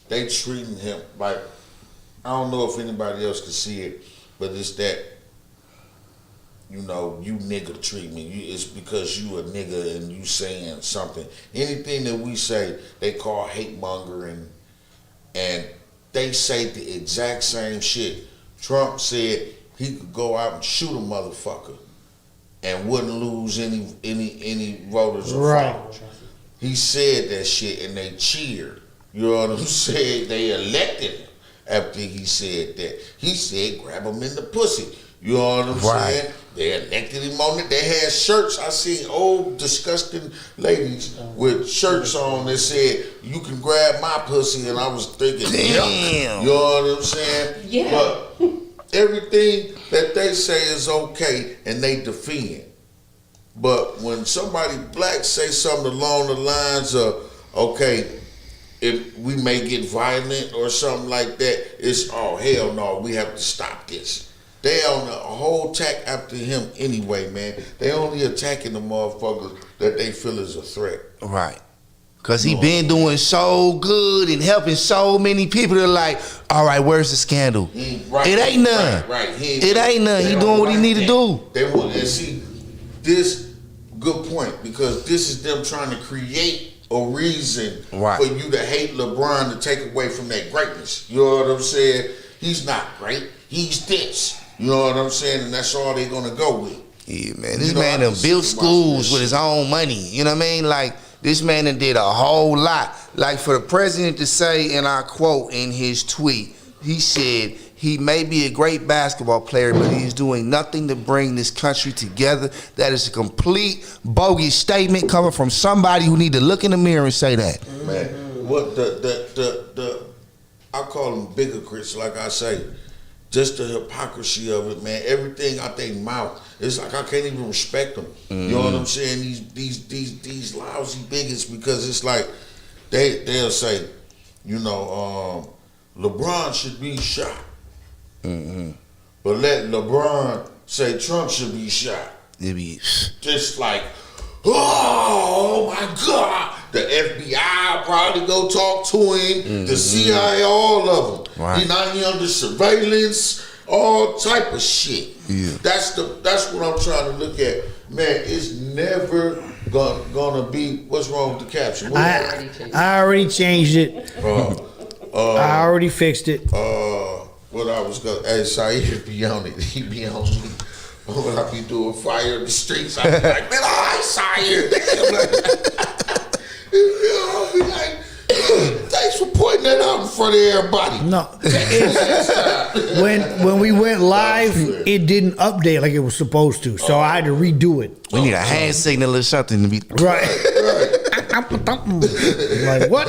they treating him like, I don't know if anybody else can see it, but it's that, you know, you nigga treatment. It's because you a nigga and you saying something. Anything that we say, they call hate mongering, and they say the exact same shit. Trump said he could go out and shoot a motherfucker and wouldn't lose any voters or followers. He said that shit and they cheered. You know what I'm saying? They elected him after he said that. He said grab him in the pussy. You know what I'm saying? They elected him on it. They had shirts. I seen old disgusting ladies with shirts on that said, you can grab my pussy, and I was thinking, damn. You know what I'm saying? Yeah. But everything that they say is okay and they defend. But when somebody black say something along the lines of, okay, if we may get violent or something like that, it's, oh, hell no, we have to stop this. They on a whole attack after him anyway, man. They only attacking the motherfuckers that they feel is a threat. Right. Because he been doing so good and helping so many people. They're like, all right, where's the scandal? Right, it ain't none. Right. It ain't none. He doing what he need to do. They want to see this, good point, because this is them trying to create a reason for you to hate LeBron to take away from that greatness. You know what I'm saying? He's not great. He's this. You know what I'm saying? And that's all they're going to go with. Yeah, man. This man done built schools with his own money. You know what I mean? Like, this man done did a whole lot. Like, for the president to say, and I quote in his tweet, he said, he may be a great basketball player, but he's doing nothing to bring this country together. That is a complete bogus statement coming from somebody who need to look in the mirror and say that. Man, what I call them bigotries, like I say. Just the hypocrisy of it, man. Everything out their mouth. It's like I can't even respect them. You know what I'm saying? These lousy bigots, because it's like they'll say, you know, LeBron should be shot. But let LeBron say Trump should be shot. Just like, oh my God. The FBI probably go talk to him. The CIA, all of them. Right. He not under surveillance, all type of shit. Yeah. That's what I'm trying to look at. Man, it's never gonna be. What's wrong with the caption? I already changed it. I already fixed it. What I was gonna, hey, Saeed be on it. He be on me. When I be doing fire in the streets, I be like, man, I Saeed. I'll be like, thanks for pointing that out in front of everybody. No, when we went live, it didn't update like it was supposed to, so I had to redo it. We need a hand signal or something to be right. Like what?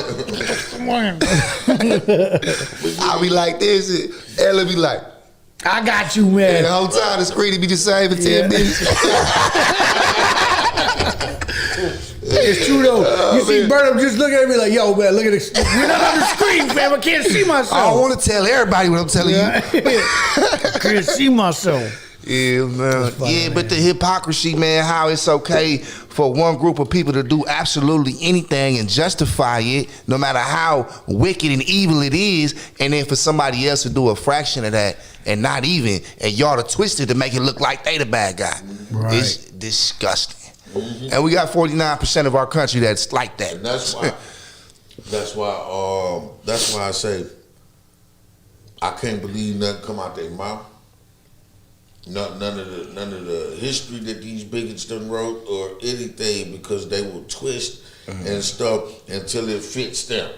I'll be like this. Ella be like, I got you, man. And the whole time the screen will be the same for 10 minutes. It's true though. You see Burnham just looking at me like, yo, man, look at this. You're not on the screen, fam. I can't see myself. I don't want to tell everybody what I'm telling you. I can't see myself. Yeah, man. Yeah, but the hypocrisy, man, how it's okay for one group of people to do absolutely anything and justify it, no matter how wicked and evil it is, and then for somebody else to do a fraction of that and not even, and y'all to twist it to make it look like they the bad guy. Right. It's disgusting. And we got 49% of our country that's like that. And that's why I say I can't believe nothing come out their mouth. None of the history that these bigots done wrote or anything, because they will twist and stuff until it fits them.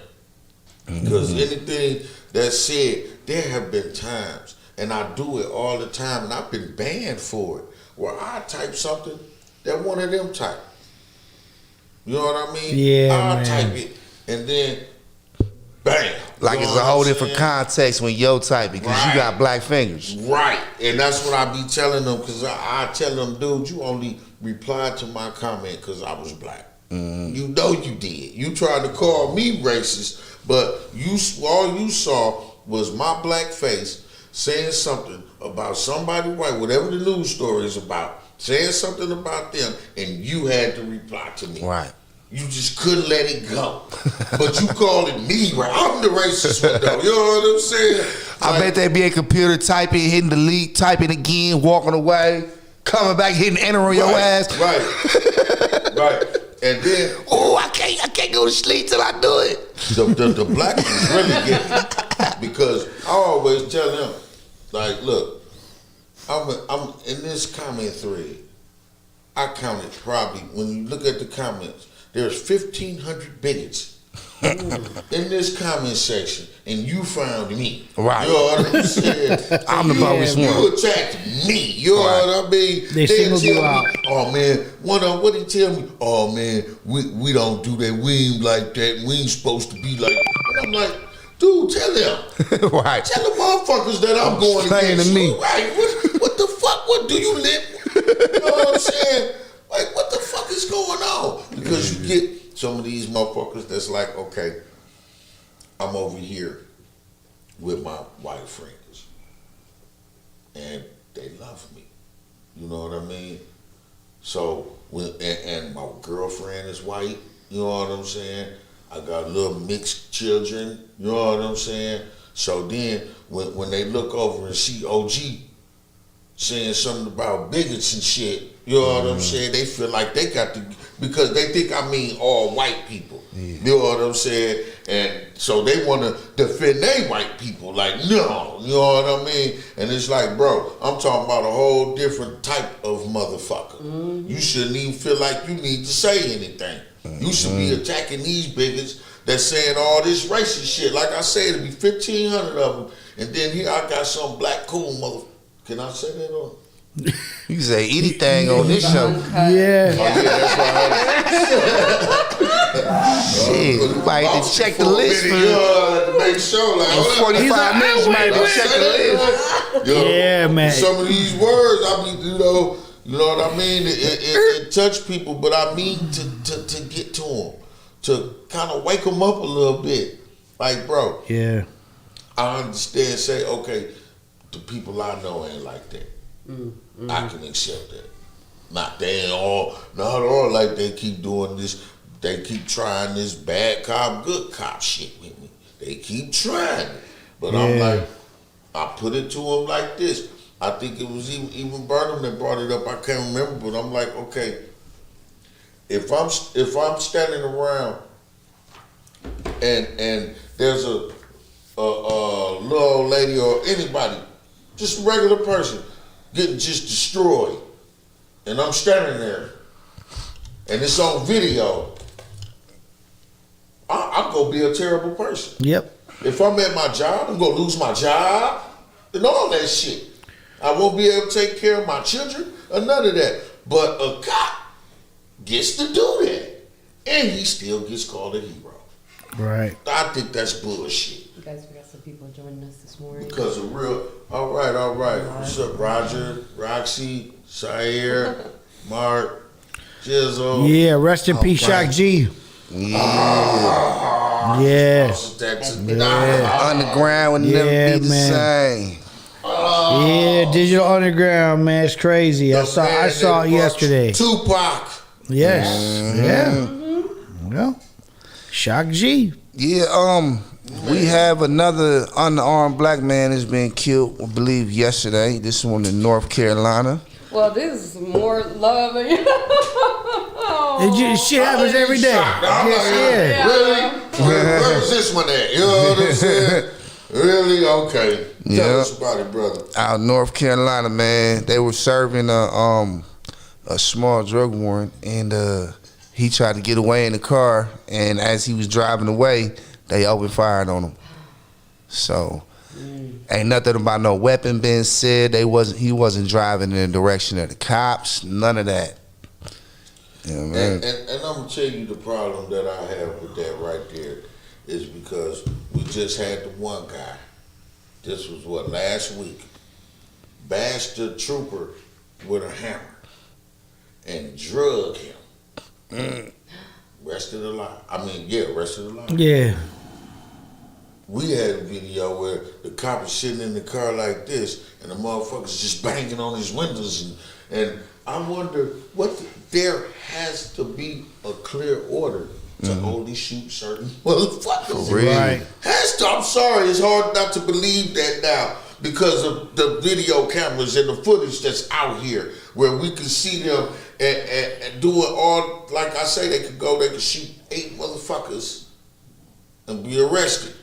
Because anything that's said, there have been times, and I do it all the time, and I've been banned for it, where I type something that one of them type. You know what I mean? Yeah, I'll type it, and then bam. Like it's a whole different context when yo type, because you got black fingers. Right. And that's what I be telling them, because I tell them, dude, you only replied to my comment because I was black. You know you did. You tried to call me racist, but all you saw was my black face saying something about somebody white, whatever the news story is about, saying something about them, and you had to reply to me. Right. you just couldn't let it go. But you call it me, right? I'm the racist one, though. You know what I'm saying? I bet they be a computer typing, hitting delete, typing again, walking away, coming back, hitting enter on your ass. Right. Right. And then, Oh, I can't go to sleep till I do it. the black ones really get me. Because I always tell them, like, look, I'm in this comment thread. I counted probably, when you look at the comments, there's 1,500 bigots in this comment section, and you found me. Right. You know what I'm saying? I'm the bogus one. You attacked me. You know what I mean? They singled tell you me, out. oh man, what he tell me? Oh man, we don't do that. We ain't like that. We ain't supposed to be like that. And I'm like, dude, tell them. Right. Tell the motherfuckers that I'm going Playing against to me. you. Right. What the fuck? What do you live? You know what I'm saying? Like, what the fuck is going on? Because you get some of these motherfuckers that's like, okay, I'm over here with my white friends, and they love me. You know what I mean? So, and my girlfriend is white. You know what I'm saying? I got little mixed children. You know what I'm saying? So then, when they look over and see OG saying something about bigots and shit, you know what I'm saying? They feel like they got to, because they think I mean all white people. You know what I'm saying? And so they want to defend their white people. Like, no, you know what I mean? And it's like, bro, I'm talking about a whole different type of motherfucker. You shouldn't even feel like you need to say anything. You should be attacking these bigots that's saying all this racist shit. Like I said, it'd be 1,500 of them. And then here I got some black cool motherfucker. Can I say that on? You can say anything on this show. Yeah. Oh, yeah, that's right. Shit, we might have to check the list for to make sure. Like, hold up. 45 minutes. Might have to check the list. Yo, Yeah, man. Some of these words, I mean, you know what I mean? It touch people, but I mean to get to them, to kind of wake them up a little bit. Like, bro, Yeah. I understand, say, okay, the people I know ain't like that. I can accept that. Not all like they keep doing this. They keep trying this bad cop, good cop shit with me. They keep trying it. But I'm like, I put it to them like this. I think it was even Burnham that brought it up. I can't remember, but I'm like, okay, if I'm standing around and there's a little old lady or anybody, just a regular person, getting just destroyed, and I'm standing there, and it's on video, I'm gonna be a terrible person. Yep. If I'm at my job, I'm gonna lose my job and all that shit. I won't be able to take care of my children or none of that. But a cop gets to do that, and he still gets called a hero. Right. I think that's bullshit. You guys, we got some people joining us this morning. Because of real, all right. What's up, Roger, Roxy, Sayer, Mark, Jizzle? Yeah. Rest in peace, Shock G. Yeah. Underground would never Yeah, be the man. same. Yeah. Digital Underground, man. It's crazy. I saw it yesterday. Tupac. Yes. Yeah. Well, Shock G. Yeah, we have another unarmed black man that's been killed, I believe, yesterday. This one in North Carolina. Well, this is more love. Shit happens every day. Yeah. Really? Where was this one at? You know what I'm saying? Really? Okay. Tell Yeah. us about it, brother. Out in North Carolina, man. They were serving a small drug warrant, and he tried to get away in the car, and as he was driving away, they opened fire on him. So ain't nothing about no weapon being said. He wasn't driving in the direction of the cops. None of that. Yeah, man. And I'm gonna tell you the problem that I have with that right there is because we just had the one guy. This was what, last week, bashed the trooper with a hammer and drug him. Rest of the line. Rest of the line. Yeah. We had a video where the cop is sitting in the car like this, and the motherfucker's just banging on his windows, and I wonder there has to be a clear order to only shoot certain motherfuckers. For real. Right. I'm sorry, it's hard not to believe that now because of the video cameras and the footage that's out here where we can see them and doing all, like I say, they could shoot 8 motherfuckers and be arrested.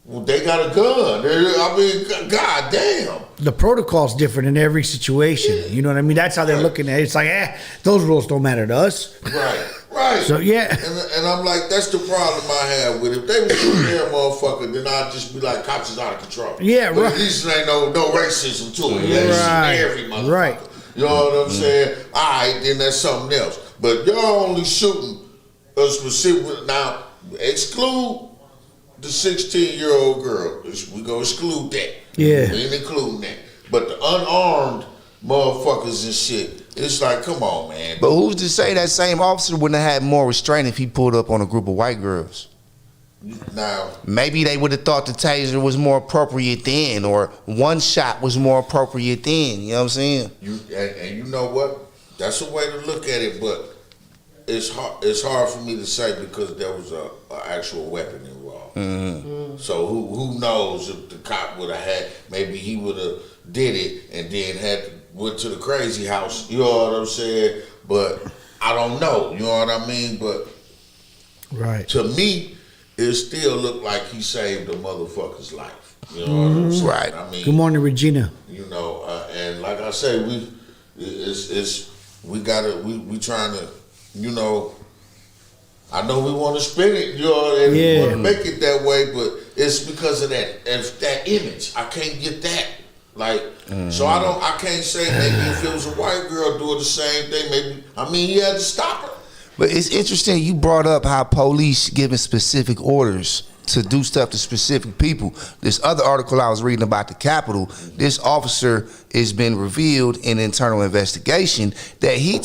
Well, they got a gun. I mean, goddamn. The protocol's different in every situation. You know what I mean? That's how they're looking at it. It's like, those rules don't matter to us. Right. So, yeah. And I'm like, that's the problem I have with it. If they was shooting their motherfucker, then I'd just be like, cops is out of control. Yeah, but right. At least there ain't no racism to it. They Right. shoot every motherfucker. Right. You know what I'm saying? All right, then that's something else. But y'all only shooting a specific. Now, exclude the 16-year-old girl. We gonna exclude that. Yeah. We ain't including that. But the unarmed motherfuckers and shit, it's like, come on, man. But who's to say that same officer wouldn't have had more restraint if he pulled up on a group of white girls? Now, Maybe they would have thought the taser was more appropriate then, or one shot was more appropriate then. You know what I'm saying? and you know what? That's a way to look at it, but it's hard for me to say because there was a actual weapon involved. So who knows if the cop would have had, maybe he would have did it and then went to the crazy house. You know what I'm saying? But I don't know. You know what I mean? But Right. to me, it still looked like he saved a motherfucker's life. You know what I'm saying? Right. I mean, Good morning, Regina. you know, and like I say, we trying to, you know, I know we want to spin it, you know, and we Yeah. want to make it that way, but it's because of that image. I can't get that. Like, so I can't say maybe if it was a white girl doing the same thing, maybe, I mean, he had to stop her. But it's interesting you brought up how police giving specific orders to do stuff to specific people. This other article I was reading about the Capitol, this officer has been revealed in internal investigation that he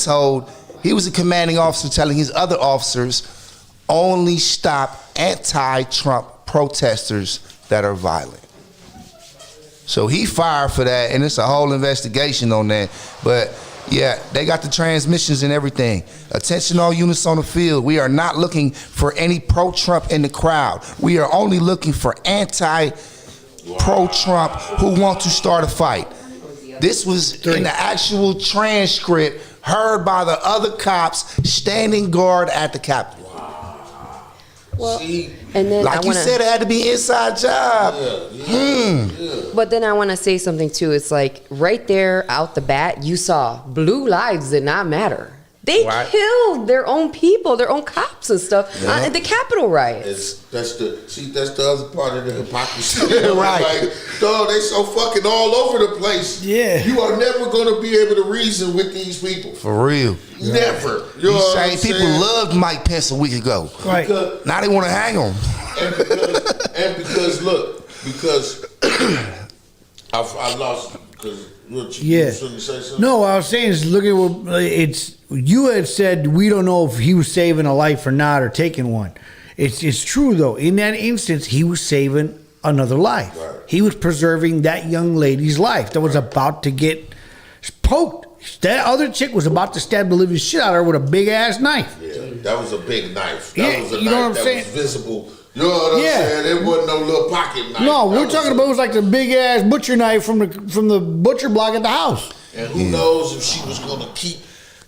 was a commanding officer telling his other officers only stop anti-Trump protesters that are violent. So he fired for that, and it's a whole investigation on that. But yeah, they got the transmissions and everything. Attention all units on the field. We are not looking for any pro-Trump in the crowd. We are only looking for anti-pro-Trump who want to start a fight. This was in the actual transcript heard by the other cops standing guard at the Capitol. Well, See? and then Like I you want said, it had to be inside job. but then I want to say something too. It's like right there out the bat, you saw blue lives did not matter. They Right. killed their own people, their own cops and stuff at the Capitol riots. That's the other part of the hypocrisy. Right. Like, dog, they so fucking all over the place. Yeah. You are never gonna be able to reason with these people. For real. Never. You know These what I'm same people saying? loved Mike Pence a week ago. Right. Because, Now they want to hang him. because look, because I lost because you Yeah. shouldn't say something. No, what I was saying is, look at what you had said. We don't know if he was saving a life or not, or taking one. It's true though. In that instance, he was saving another life. Right. He was preserving that young lady's life that was about to get poked. That other chick was about to stab the living shit out of her with a big ass knife. Yeah, that was a big knife. That Yeah, was a you know knife what I'm that saying? was visible. You know what I'm Yeah. saying? It wasn't no little pocket knife. No, That we're was talking about it was like the big ass butcher knife from the butcher block at the house. And who knows if she was gonna keep.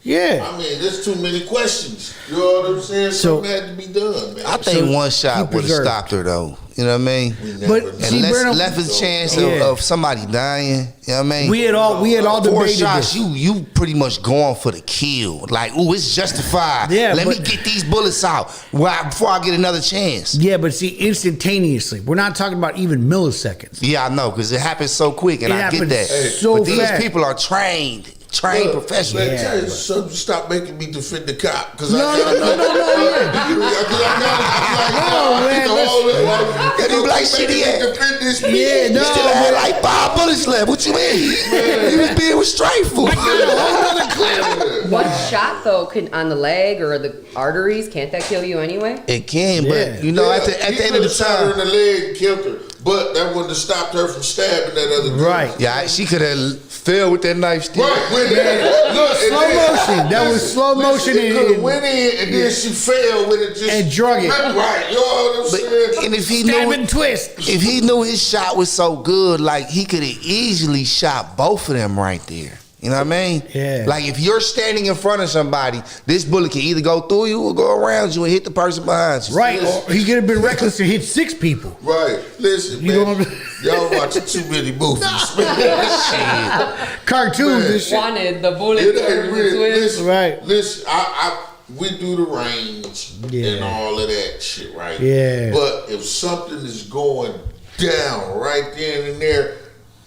Yeah. I mean, there's too many questions. You know what I'm saying? So- Something had to be done, man. I think one shot he would have preserved. stopped her though. You know what I mean? We never But know. And see, less, Burnham- left a chance Yeah. of somebody dying. You know what I mean? We had all 4 debated shots, this. you pretty much going for the kill. Like, ooh, it's justified. Yeah, Let me but- get these bullets out before I get another chance. Yeah, but see, instantaneously. We're not talking about even milliseconds. Yeah, I know, because it happens so quick, and It I get happens that. so but these fast. people are trained Look, professionals. man, Yeah, tell you but- something, stop making me defend the cop. Cause No, I no, no, no, man, And you be like, shit, he had- defend this Yeah, bitch. no. You still had like 5 bullets left. What you mean? You was being restrainful. One shot though could on the leg or the arteries, can't that kill you anyway? It can, Yeah. but you know, at the end of the shot her in time, the leg and killed her, but that wouldn't have stopped her from stabbing that other girl. Right. yeah, she could have fell with that knife still. Right, when look, Slow motion. That was slow motion It could have went in and then she fell with it just And drug it. Right, you know what I'm saying? And if he Stab knew and twist. if he knew his shot was so good, like he could have easily shot both of them right there. You know what I mean? Yeah. Like if you're standing in front of somebody, this bullet can either go through you or go around you and hit the person behind you. Right. Or he could have been reckless and hit 6 people. Right. Listen, You man. know what I'm- Y'all watching too many movies. Man. Cartoons Man. and shit. Wanted the bullet It or ain't the really, twist. listen, Right. listen, we do the range Yeah. and all of that shit, right? Yeah. But if something is going down right then and there,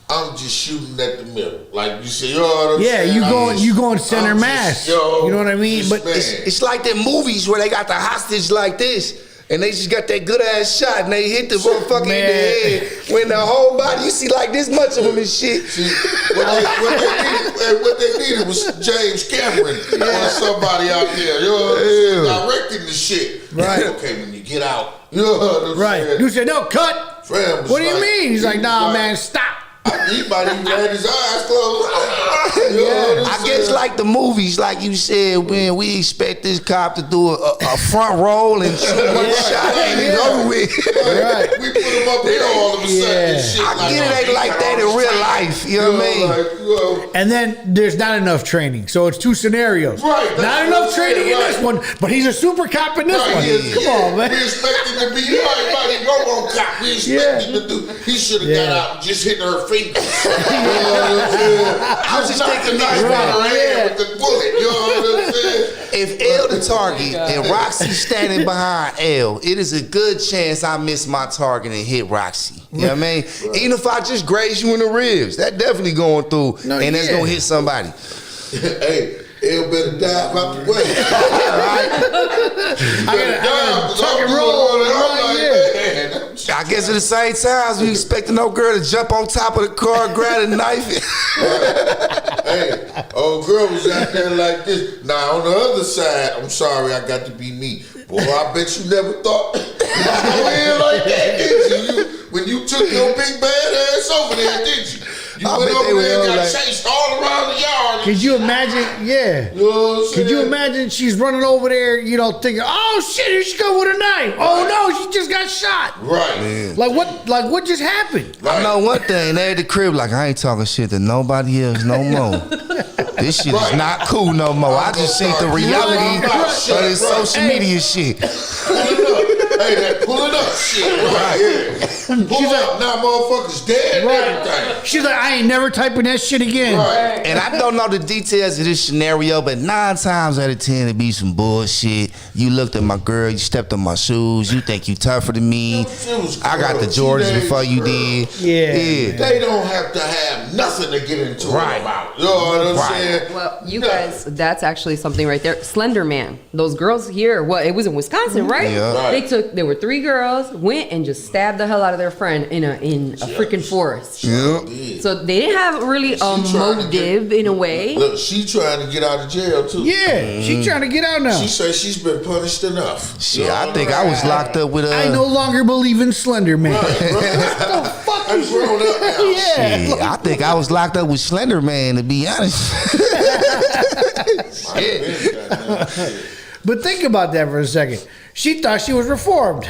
I'm just shooting at the middle. Like you say, you know what I'm Yeah, saying? you going center I'm mass. yo, You know what I mean? this But man. It's like them movies where they got the hostage like this. And they just got that good ass shot and they hit the motherfucker in the Man. head. When the whole body, you see like this much of him and shit. See, what they needed was James Cameron or somebody out there, you know what I'm saying, directing the shit. Right. Okay, when you get out, you know what I'm right. saying? You said, no, cut. Fam was What do you like- mean? He's like, nah, man, stop. He might even had his eyes closed. You know what I'm I guess saying? like the movies, like you said, when we expect this cop to do a front roll and shoot one shot and it's over with. Right. We put him up here all of a sudden and Yeah. shit. I get it ain't like that in real life. You know what I mean? Like, you know, And then there's not enough training. So it's 2 scenarios. Right, that's Not what enough I'm training saying, in this right. one, but he's a super cop in this right, one. yeah, Come on, man. We expect him to be everybody RoboCop. We expect him to do. He should have got Yeah. out and just hit her finger. You know what I'm saying? I was just knocked the thinking knife that, out of her right, head with the bullet. You know what I'm saying? If L the target and Roxy standing behind L, it is a good chance I miss my target and hit Roxy. You know what I mean? Even if I just graze you in the ribs, that definitely going through No, and that's yeah. gonna hit somebody. Hey, L better dive out the way. I gotta tuck and roll. Right, yeah. I guess at the same time, we expecting no girl to jump on top of the car, grab a knife. Hey, old girl was out there like this. Now on the other side, I'm sorry, I got to be me. Boy, I bet you never thought you go in like that, did you? When you took your big bad ass over there, did you? You I went bet they over there were and got like- chased all around the yard. Could you imagine? Yeah. You know what I'm Could you saying? imagine she's running over there, you know, thinking, oh shit, here she go with a knife. Oh no, she just got shot. Right. Like what just happened? I know one thing, they at the crib like, I ain't talking shit to nobody else no more. This shit is Right. not cool no more. I just seen the reality of this social media shit. Pull it up. Hey, that pull it up shit. Right. Yeah. Pull it up. Now motherfuckers dead and everything. She's like, I ain't never typing that shit again. Right. And I don't know the details of this scenario, but 9 times out of 10 it be some bullshit. You looked at my girl, you stepped on my shoes, you think you tougher than me. It was I got the girl, Jordans teenage before you girl. did. Yeah. They don't have to have nothing to get into Right. it about. You know what I'm Right. saying? Well, you guys, that's actually something right there. Slender Man. Those girls here, well, it was in Wisconsin, right? Yeah. Right. There were 3 girls, went and just stabbed the hell out of their friend in a freaking forest. Yeah. Yeah. So they didn't have really a She trying to motive in a way. Look, she trying to get out of jail too. Yeah, she's trying to get out now. She says she's been punished enough. Shit, I think I was locked up with I no longer believe in Slender Man. Fuck I'm grown up now. Yeah. Shit, I think I was locked up with Slender Man, to be honest. But think about that for a second. She thought she was reformed.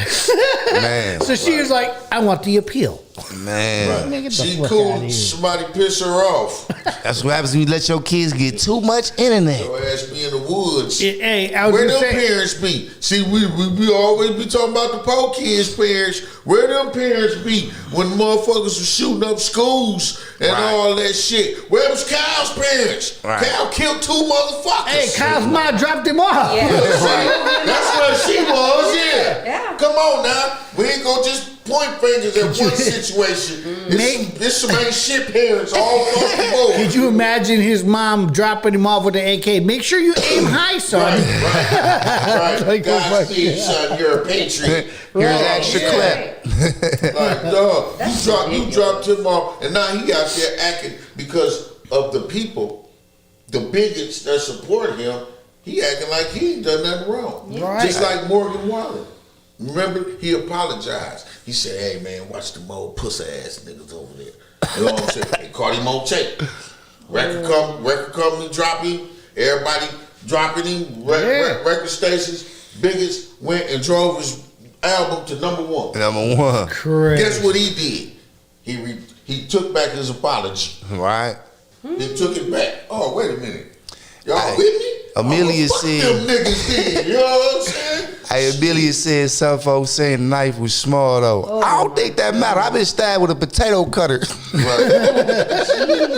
Man, So she was like, I want the appeal. man. Man, get the She fuck cool. outta here. Somebody piss her off. That's what happens when you let your kids get too much internet. Your ass be in the woods. Hey, I was Where gonna them say, parents be? See, we always be talking about the poor kids' parents. Where them parents be when motherfuckers was shooting up schools and Right. all that shit? Where was Kyle's parents? Right. Kyle killed 2 motherfuckers. hey, Kyle's mom dropped him off. Yeah. That's where she was, yeah. Yeah. Come on now. We ain't gonna just point fingers at one situation. It's some ain't shit parents all across the board. Could you imagine his mom dropping him off with the AK? Make sure you aim high, son. Right. Like, oh my Godspeed, son. You're a patriot. Here's extra yeah. clip. Like, dog, you dropped him off, and now he out there acting because of the people, the bigots that support him. He acting like he ain't done nothing wrong. Right. Just like Morgan Wallen. Remember, he apologized. He said, "Hey man, watch them old pussy ass niggas over there." You know what I'm saying? They caught him on tape. Record company dropping, everybody dropping him. Record stations, biggest went and drove his album to #1. #1. Correct. Guess what he did? He took back his apology. Right. He took it back. Oh, wait a minute. Y'all with me? Amelia fuck said- them niggas did. You know what I'm saying? Hey, Amelia said some folks saying the knife was small though. I don't think that matter. I've been stabbed with a potato cutter. Right.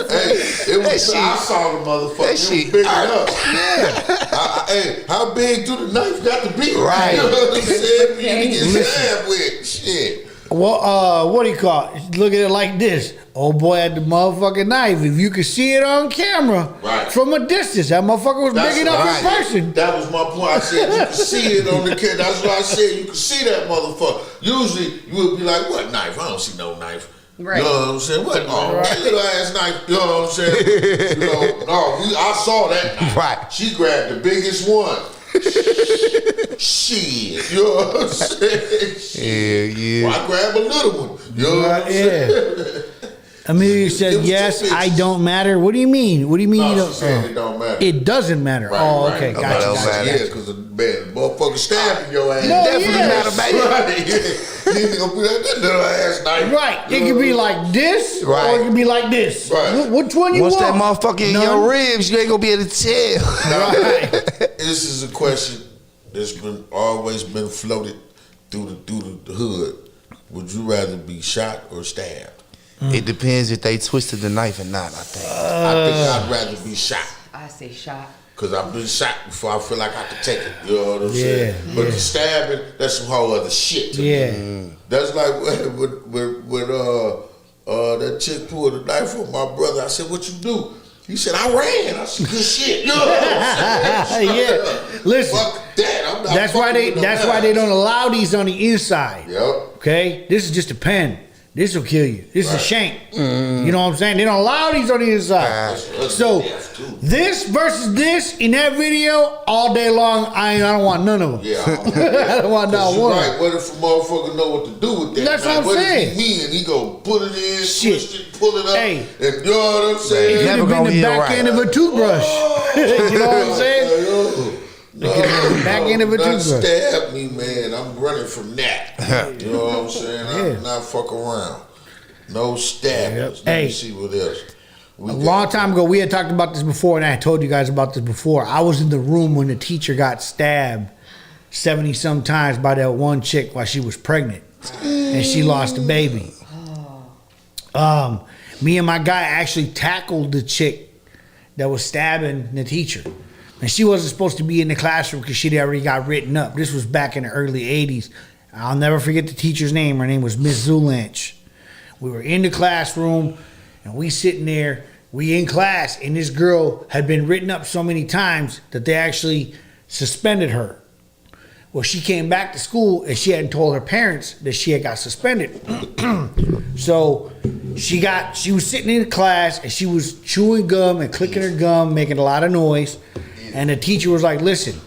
Hey, it was. I saw the motherfucker. That It was shit big hurt. enough. Hey, how big do the knife got to be? Right. You know what I'm saying? For you to get stabbed with shit. Well, what do you call it? Look at it like this. Old boy had the motherfucking knife. If you could see it on camera Right. from a distance, that motherfucker was big enough in person. That was my point. I said you could see it on the camera. That's what I said. You could see that motherfucker. Usually you would be like, "What knife? I don't see no knife." Right. You know what I'm saying? What? Oh, that little ass knife. You know what I'm saying? I saw that knife. Right. She grabbed the biggest one. Shit. You know what I'm saying? Yeah. Well, I grabbed a little one. You know what I'm saying? Amelia It said, was "Yes, too big. I don't matter." What do you mean? What do you mean you No, don't? she said it don't matter. It doesn't matter. Right, Oh, right. okay, It gotcha. don't gotcha. matter. Yeah, because the motherfucker stabbing your ass. No, Definitely yeah. matter, baby. Right. You ain't gonna put that little ass knife. Right. It could be like this, Right. or it could be like this. Right. Which one you Once want? that motherfucker in None? your ribs, you ain't gonna be able to tell. Right. This is a question that's always been floated through the hood. Would you rather be shot or stabbed? It depends if they twisted the knife or not, I think. I think I'd rather be shot. I say shot. Cause I've been shot before I feel like I could take it. You know what I'm saying? Yeah, But yeah. the stabbing, that's some whole other shit to me. Yeah. That's like when that chick pulled a knife on my brother. I said, "What you do?" He said, "I ran." I said, "Good shit." You know what I'm saying? Yeah. Listen, Fuck that. I'm not That's why fucking with no That's why they knives. don't allow these on the inside. Yep. Okay, this is just a pen. This will kill you. This is a Right. shank. You know what I'm saying? They don't allow these on the inside. So this versus this in that video all day long. I don't want none of them. Yeah. I don't want not You're one. right. What if a motherfucker know what to do with that? That's knife? what I'm saying. If he mean he go put it in, Shit. twist it, pull it up, Hey. and you know what I'm It saying? could Never have been gonna the heal back right. end of a toothbrush. You know what I'm saying? back end of a Not toothbrush. stab me, man. I'm running from that. You know what I'm saying? Yeah. I'm not fuck around. No stabbings. Yep. Let Hey. me see what else. We A got. long time ago, we had talked about this before, and I had told you guys about this before. I was in the room when the teacher got stabbed 70-some times by that one chick while she was pregnant, and she lost a baby. Me and my guy actually tackled the chick that was stabbing the teacher. And she wasn't supposed to be in the classroom because she'd already got written up. This was back in the early 80s. I'll never forget the teacher's name. Her name was Miss Zulanch. We were in the classroom, and we sitting there. We in class, and this girl had been written up so many times that they actually suspended her. Well, she came back to school, and she hadn't told her parents that she had got suspended. So she was sitting in the class, and she was chewing gum and clicking her gum, making a lot of noise. And the teacher was like, "Listen,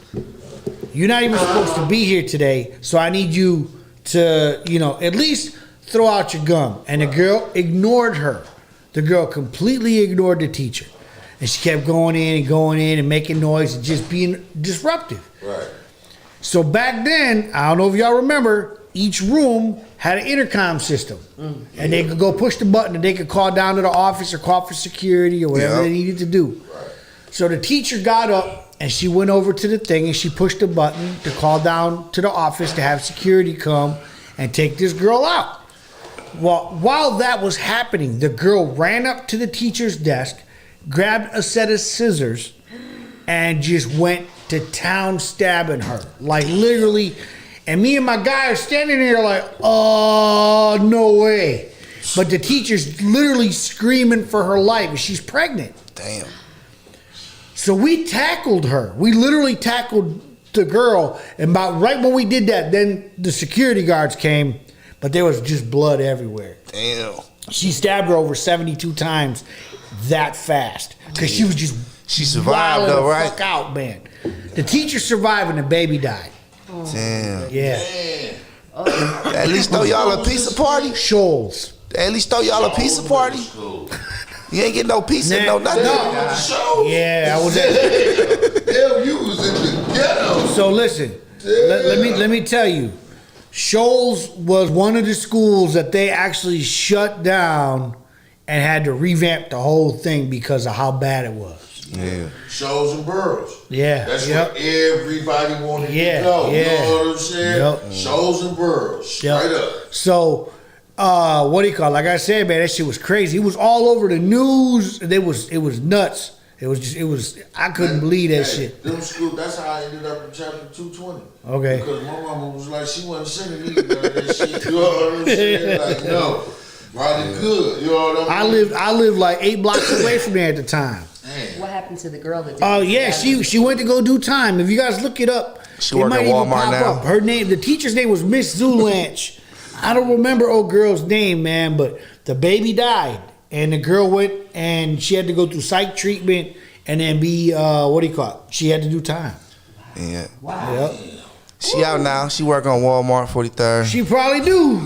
you're not even supposed to be here today, so I need you to, at least throw out your gum." And the girl ignored her. The girl completely ignored the teacher. And she kept going in and making noise and just being disruptive. Right. So back then, I don't know if y'all remember, each room had an intercom system. And they could go push the button and they could call down to the office or call for security or whatever Yep. they needed to do. So the teacher got up and she went over to the thing and she pushed the button to call down to the office to have security come and take this girl out. Well, while that was happening, the girl ran up to the teacher's desk, grabbed a set of scissors, and just went to town stabbing her. Like literally. And me and my guy are standing there like, "Oh, no way." But the teacher's literally screaming for her life and she's pregnant. Damn. So we tackled her. We literally tackled the girl. And about right when we did that, then the security guards came, but there was just blood everywhere. Damn. She stabbed her over 72 times that fast. Because she was just She survived wilding though, the right? fuck out, man. The teacher survived and the baby died. Damn. Yeah. At least throw y'all a pizza party. Shoals. At least throw y'all a pizza party. You ain't getting no pizza, no nothing. No. Show. Yeah, I was at. Hell, you was in the ghetto. So listen, let me tell you, Shoals was one of the schools that they actually shut down and had to revamp the whole thing because of how bad it was. Yeah. Shows and Burroughs. Yeah, That's yep. where everybody wanted Yeah, to go. yeah. You know what I'm saying? Yep. Shows and Burroughs. Straight Yep. up. So, what do you call it? Like I said, man, that shit was crazy. It was all over the news. It was nuts. It was. I couldn't believe that shit. Them school. That's how I ended up in chapter 220. Okay. Because my mama was like, she wasn't sending me none of that shit. You know what I'm saying? Like, no, probably good. You know what I mean? I lived like 8 blocks away from there at the time. Man. What happened to the girl that did Oh yeah, she went to go do time. If you guys look it up, She it work might at even Walmart pop now? up. Her name, the teacher's name was Miss Zulanch. I don't remember old girl's name, man, but the baby died, and the girl went and she had to go through psych treatment and then be what do you call it? She had to do time. Yeah. Yep. She out now. She work on Walmart 43rd. She probably do.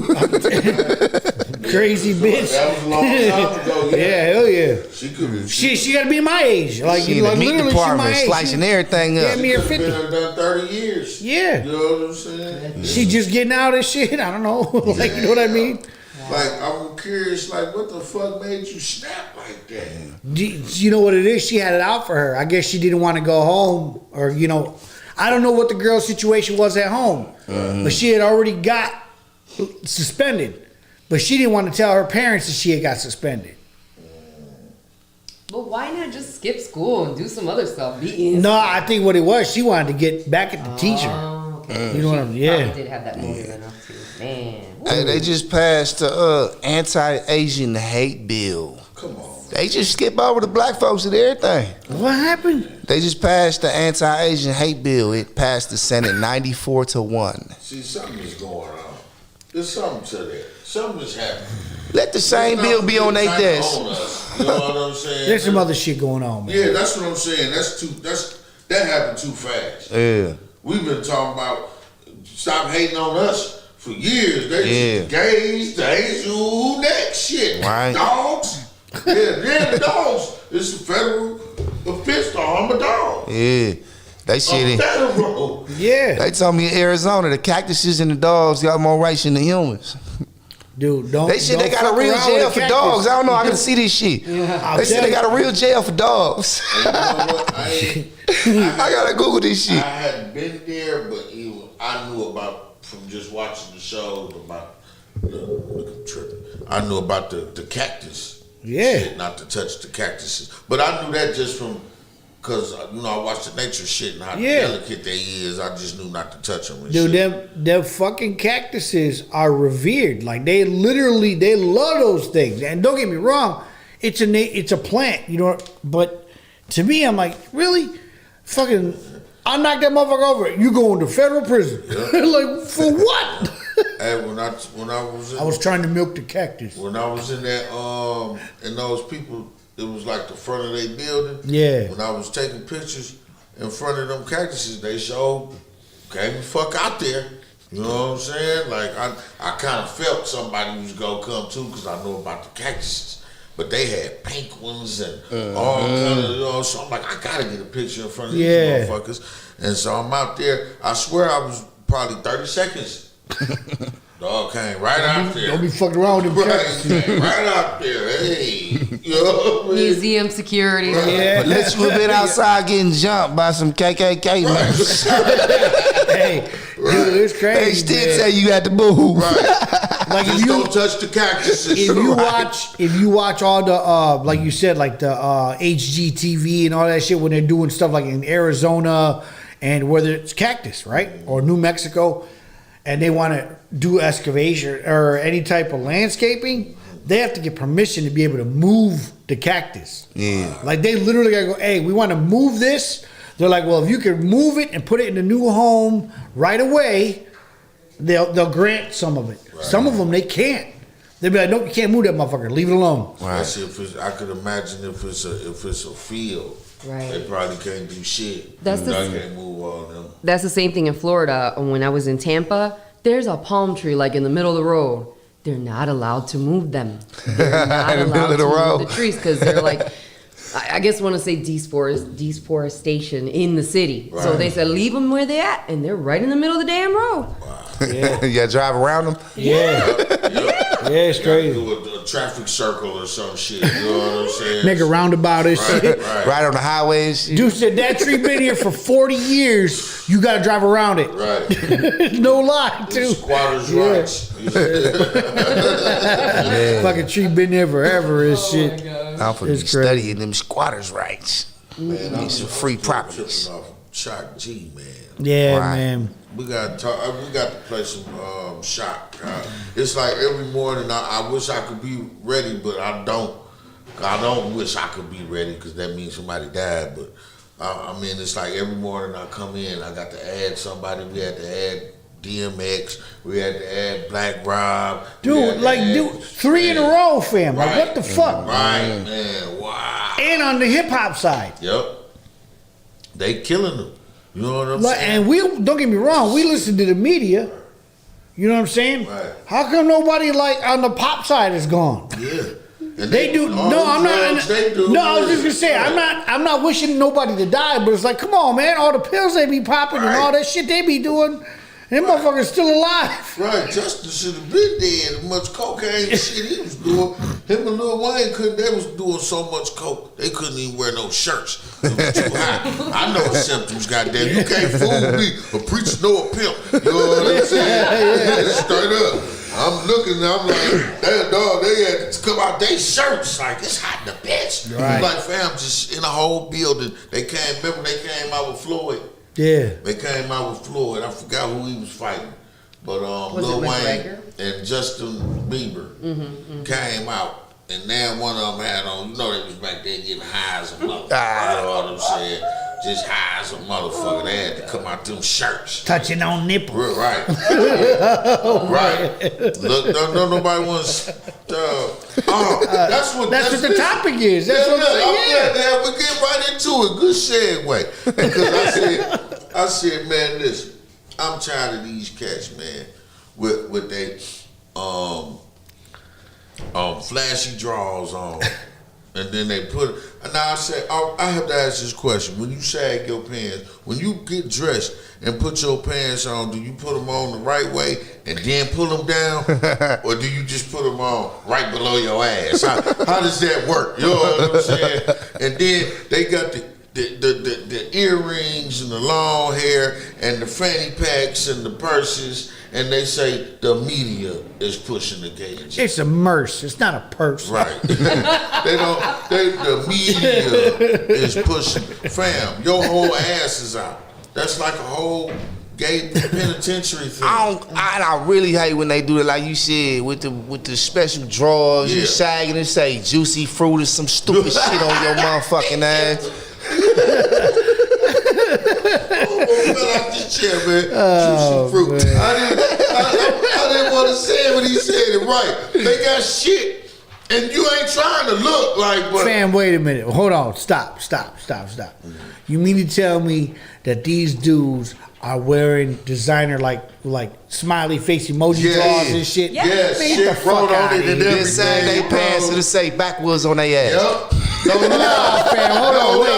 Crazy bitch. That was a long time ago. Yeah, hell yeah. She could have. She got to be my age. Like, She in like the meat literally, department, she my age. slicing everything up. Yeah, me her Been 50. done 30 years. Yeah. You know what I'm saying? She just getting out of shit. I don't know. Like, you know what I mean? Like, I'm curious, like, what the fuck made you snap like that? You know what it is? She had it out for her. I guess she didn't want to go home, or I don't know what the girl's situation was at home, but she had already got suspended, but she didn't want to tell her parents that she had got suspended. But why not just skip school and do some other stuff? Be No, I think what it was, she wanted to get back at the teacher. Oh, okay. You know what I mean? She Yeah. probably did have that motive enough to. Man. Hey, they just passed the anti-Asian hate bill. Come on. They just skip over the black folks and everything. What happened? They just passed the anti-Asian hate bill. It passed the Senate 94-1. See, something is going on. There's something to that. Something is happening. Let the same bill be on their desk. You know what I'm saying? There's some other shit going on, man. Yeah, that's what I'm saying. That happened too fast. Yeah. We've been talking about stop hating on us for years. They Yeah. the gays, the Asians, who next shit. Right. Dogs. Yeah, the dogs. It's a federal offense to harm a dog. Yeah. They A shit in. federal. Yeah. They told me in Arizona the cactuses and the dogs got more rights than the humans. Dude, don't. They said they don't got a fuck real around jail with for the dogs. cactus. I don't know. I can see this shit. I'll They said tell they you. got a real jail for dogs. You know what? I I gotta Google this I shit. hadn't been there, but I knew about from just watching the shows about look, I'm tripping. I knew about the cactus. Yeah. Shit, not to touch the cactuses. But I knew that just from because I watched the nature shit and how Yeah. delicate they is. I just knew not to touch them. And Dude, shit. them fucking cactuses are revered. Like they love those things. And don't get me wrong, it's a plant, But to me, I'm like, really, fucking, I knocked that motherfucker over. You going to federal prison? Like for what? Hey, when I was in, I was trying to milk the cactus. when I was in that and those people, it was like the front of their building. Yeah. When I was taking pictures in front of them cactuses, they showed came the fuck out there. You know what I'm saying? Like I kind of felt somebody was gonna come too because I know about the cactuses. But they had pink ones and all kind of, so I'm like, I gotta get a picture in front of these motherfuckers. And so I'm out there. I swear I was probably 30 seconds. Dog came right out there. Don't be fucking around with them Right, cactuses. came right out there. Hey, you know what I mean? Museum security. Yeah. Unless you have been outside getting jumped by some KKK members. Hey, dude, it's crazy. They still man. say you had to move. Like Just don't touch the cactuses. if you watch all the like you said, like the HGTV and all that shit when they're doing stuff like in Arizona and whether it's cactus, right? Or New Mexico, and they want to do excavation or any type of landscaping, they have to get permission to be able to move the cactus. Yeah. Like they literally gotta go, hey, we want to move this. They're like, well, if you can move it and put it in a new home right away, they'll grant some of it. Right. Some of them they can't. They'll be like, nope, you can't move that motherfucker. Leave it alone. That's I could imagine if it's a field, Right. they probably can't do shit. That's They the- can't move all them. That's the same thing in Florida. When I was in Tampa, there's a palm tree like in the middle of the road. they're not allowed to move them. They're not In the middle allowed of the to road. move the trees because they're like, I guess want to say deforestation in the city. So Right. they said leave them where they at, and they're right in the middle of the damn road. Yeah. Yeah, drive around them. Yeah. Yeah, it's crazy. Do a traffic circle or some shit. You know what I'm saying? Make a roundabout and shit. Right. Right on the highway and shit. Dude said that tree been here for 40 years. You got to drive around it. Right. No lie, too. Squatters' Yeah. rights. Fucking tree been there forever and shit. I'm for It's crazy. studying them squatters' rights. Man, Need some free properties. tripping off Shock G, man. Yeah, Right. man. We got to play some Shock. It's like every morning I wish I could be ready, but I don't. I don't wish I could be ready because that means somebody died. But I mean, it's like every morning I come in, I got to add somebody. We had to add DMX. We had to add Black Rob. We had Dude, to like, add- dude, 3 in a row, fam. Like, what the fuck? Right, man. Wow. And on the hip hop side. Yep. They killing them. You know what I'm Like, saying? and we, don't get me wrong, we listen to the media. You know what I'm saying? Right. How come nobody, like, on the pop side is gone? Yeah. And They do. all No, the I'm not. drugs they do, No, I was just man. gonna say I'm not wishing nobody to die, but it's like, come on, man, all the pills they be popping and Right. all that shit they be doing, and them motherfuckers still alive. Right, Justin should have been dead. As much cocaine and shit he was doing. Him and Lil Wayne they was doing so much coke, they couldn't even wear no shirts. It was too hot. I know the symptoms, goddamn. You can't fool me. A preacher know a pimp. You know what I'm saying? Straight up. I'm looking and I'm like, that dog, they had to come out they shirts. Like, it's hot in the bitch. Right. Like, fam, just in a whole building. Remember they came out with Floyd? Yeah. They came out with Floyd. I forgot who he was fighting. But Was Lil it Wayne McGregor? and Justin Bieber came out. And now one of them had on, you know they was back there getting high as a motherfucker. You know what I'm saying? Just high as a motherfucker. They had to come out them shirts. Touching on nipples. Right. Right. Look, no, nobody wants. That's what That's what the topic is. That's what I'm saying. yeah, we get right into it. Good segue. Because I said, man, listen, I'm tired of these cats, man, with they flashy draws on. And then they put. And now I said, I have to ask this question: when you sag your pants, when you get dressed and put your pants on, do you put them on the right way and then pull them down, or do you just put them on right below your ass? How does that work? You know what I'm saying? And then they got the earrings and the long hair and the fanny packs and the purses, and they say the media is pushing the gauge. It's a merce. It's not a purse. Right. The media is pushing. Fam, your whole ass is out. That's like a whole gay penitentiary thing. I really hate when they do it, like you said, with the special drawers, you Yeah. sagging and say juicy fruit or some stupid shit on your motherfucking ass. Out this chair, man. Juicy fruit. I didn't want to say it, but he said it right. They got shit, and you ain't trying to look like. But Fam, wait a minute. Hold on. Stop. You mean to tell me that these dudes are wearing designer like smiley face emoji Yeah. drawers and shit? Yeah. yeah, Man, get shit the fuck wrote on outta it and here. everything. Just saying they pants bro. to say backwoods on their ass. Yep. No, fam, hold on. Wait.